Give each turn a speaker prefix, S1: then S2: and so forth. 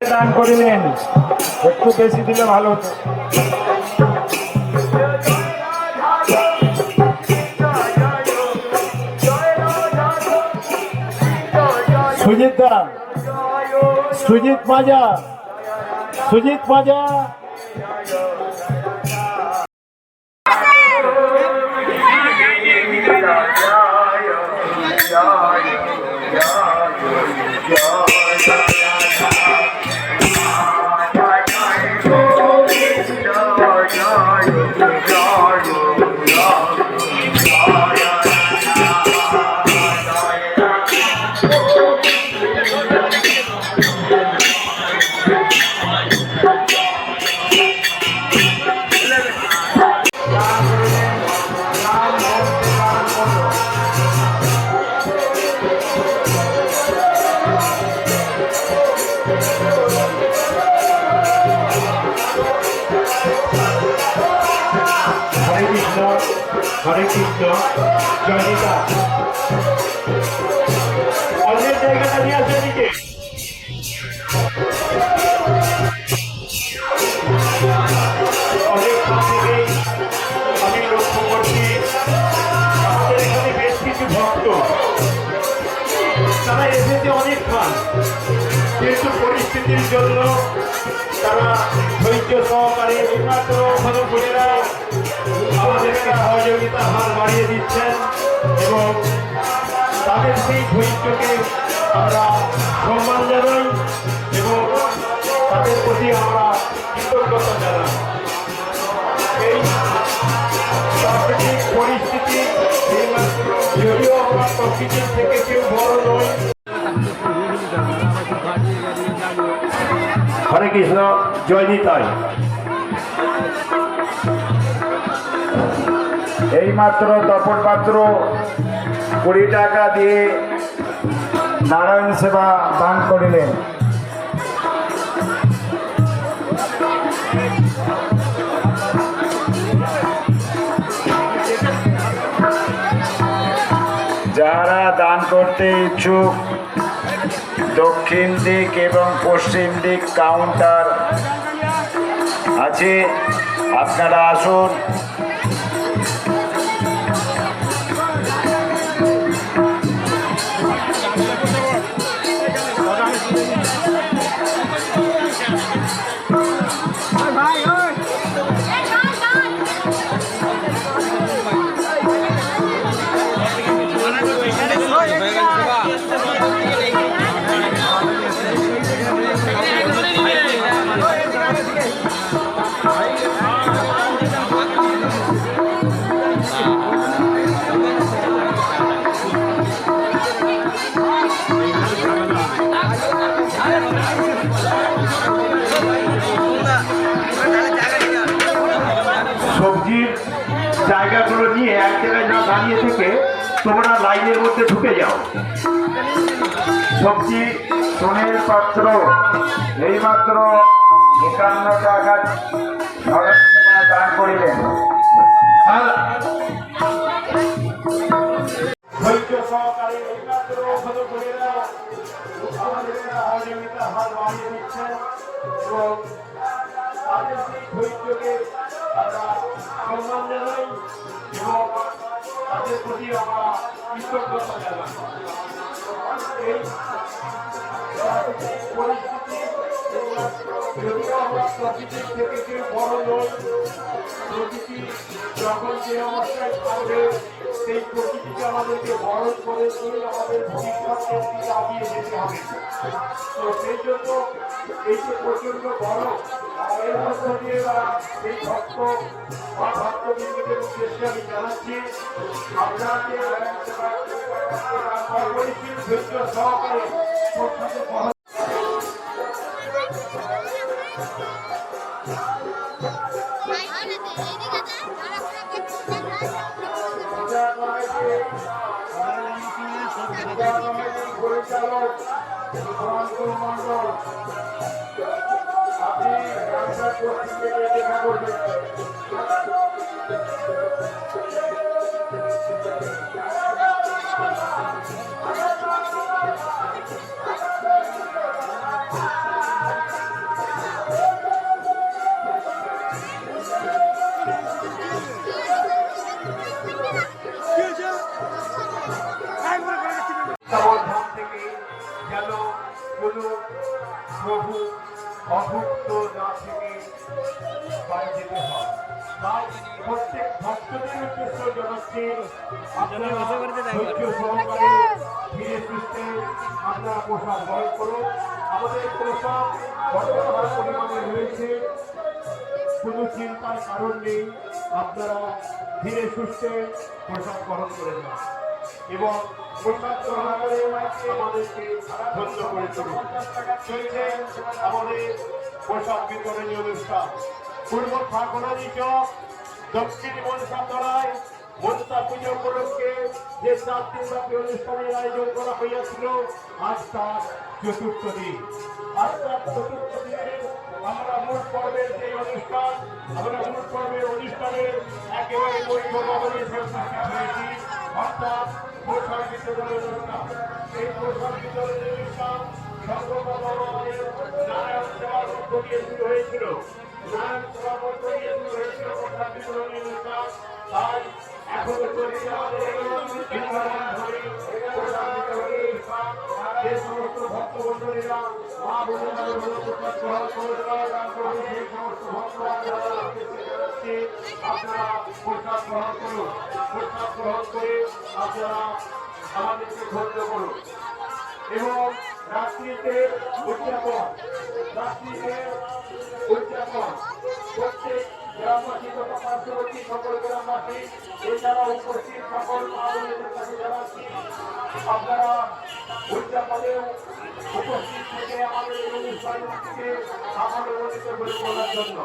S1: দান করিলেন, একটু বেশি দিলে ভালো হতো। সুজিত দা, সুজিত মাজা, সুজিত মাজা। হরে কৃষ্ণ, জয় নিতা। অন্যের জায়গাটা নিয়ে আসে এদিকে। অনেকক্ষণ থেকেই আমি লক্ষ্য করছি আমাদের এখানে বেশ কিছু ভক্ত, তারা এসেছে অনেকক্ষণ, কিন্তু পরিস্থিতির জন্য তারা ধৈর্য সহকারে একমাত্র ভক্তরা আমাদেরকে সহযোগিতা হার বাড়িয়ে দিচ্ছেন এবং তাদের সেই ধৈর্যকে আমরা সম্মান জানাই এবং তাদের প্রতি আমরা কৃতজ্ঞতা জানাই। এই প্রাকৃতিক পরিস্থিতি যদিও আমরা প্রকৃতির থেকে কেউ বড় নয়। হরে কৃষ্ণ, জয় নিতাই। এইমাত্র তপন পাত্র 20 টাকা দিয়ে নারায়ণ সেবা দান করিলেন। যারা দান করতে ইচ্ছুক দক্ষিণ দিক এবং পশ্চিম দিক কাউন্টার আছে, আপনারা আসুন। সবজির জায়গাগুলো নিয়ে এক জায়গায় না দাঁড়িয়ে থেকে তোমরা লাইনের মধ্যে ঢুকে যাও। সবজি সোনের পাত্র এইমাত্র 51 টাকা দান করিলেন। ধৈর্য সহকারে এইমাত্র আমাদের সহযোগিতা হার বাড়িয়ে দিচ্ছেন এবং তাদের সেই ধৈর্যকে আমরা সম্মান জানাই এবং তাদের প্রতি আমরা কৃতজ্ঞতা জানাই। এই পরিস্থিতি যদিও আমরা প্রকৃতির থেকে কেউ বড় নই, প্রকৃতি যখন যে অবস্থায় থাকবে সেই প্রকৃতিকে আমাদেরকে বরণ করে দিয়ে আমাদের ভবিষ্যতের দিকে আগিয়ে যেতে হবে। তো সেই জন্য এই যে প্রচন্ড গরম, এর মধ্য দিয়ে এই ভক্ত বা ভক্তবৃন্দদের উদ্দেশ্যে আমি জানাচ্ছি আপনাকে অপরিসীম ধৈর্য সহকারে পরিচালক মন্ডল আপনি দেখা করবেন। প্রভু অভুক্ত না থেকে বাড়ি যেতে হয়। তাই প্রত্যেক ভক্তদের উদ্দেশ্য জানাচ্ছি আপনারা ধৈর্য সহকারে ধীরে সুস্থে আপনারা প্রসাদ গ্রহণ করুন। আমাদের প্রসাদ কতটা পরিমাণে রয়েছে কোনো চিন্তার কারণ নেই, আপনারা ধীরে সুস্থে প্রসাদ গ্রহণ করে যান এবং প্রসাদ গ্রহণ করে আমাদেরকে ধন্য করে তুলুন। চলছে আমাদের প্রসাদ বিতরণী অনুষ্ঠান। পূর্ব ঠাকুরানী চক দক্ষিণ মনসা তলায় মনসা পুজো উপলক্ষে যে 4 দিনব্যাপী অনুষ্ঠানের আয়োজন করা হইয়াছিল, আজ তার চতুর্থ দিন। আজ তার চতুর্থ দিনে আমরা মূল পর্বের যে অনুষ্ঠান, আমরা মূল পর্বের অনুষ্ঠানের একেবারে বৈঠকভাবে উপস্থিত হয়েছি, অর্থাৎ প্রসাদ বিতরণী অনুষ্ঠান। এই প্রসাদ বিতরণী অনুষ্ঠান সর্বপ্রথম আমাদের নারায়ণ সেবার মধ্য দিয়ে শুরু হয়েছিল। নারায়ণ সেবার মধ্য দিয়ে শুরু হয়েছিল প্রসাদ বিতরণী অনুষ্ঠান। তাই এখনো চলছে আমাদের প্রসাদ বিতরণী অনুষ্ঠান। যে সমস্ত ভক্তমন্ডলীরা মা বোনেরা প্রসাদ গ্রহণ করে সেই সমস্ত ভক্তরা আপনারা প্রসাদ গ্রহণ করুন। প্রসাদ গ্রহণ করে আপনারা আমাদেরকে ধন্য করুন এবং রাত্রিতে উদযাপন প্রত্যেক গ্রামবাসী তথা পার্শ্ববর্তী সকল গ্রামবাসী এছাড়া উপস্থিত সকল মা বোনেদের কাছে জানাচ্ছি, আপনারা উদযাপনে উপস্থিত থেকে আমাদের এই অনুষ্ঠানটিকে সাফল্যমণ্ডিত করে তোলার জন্য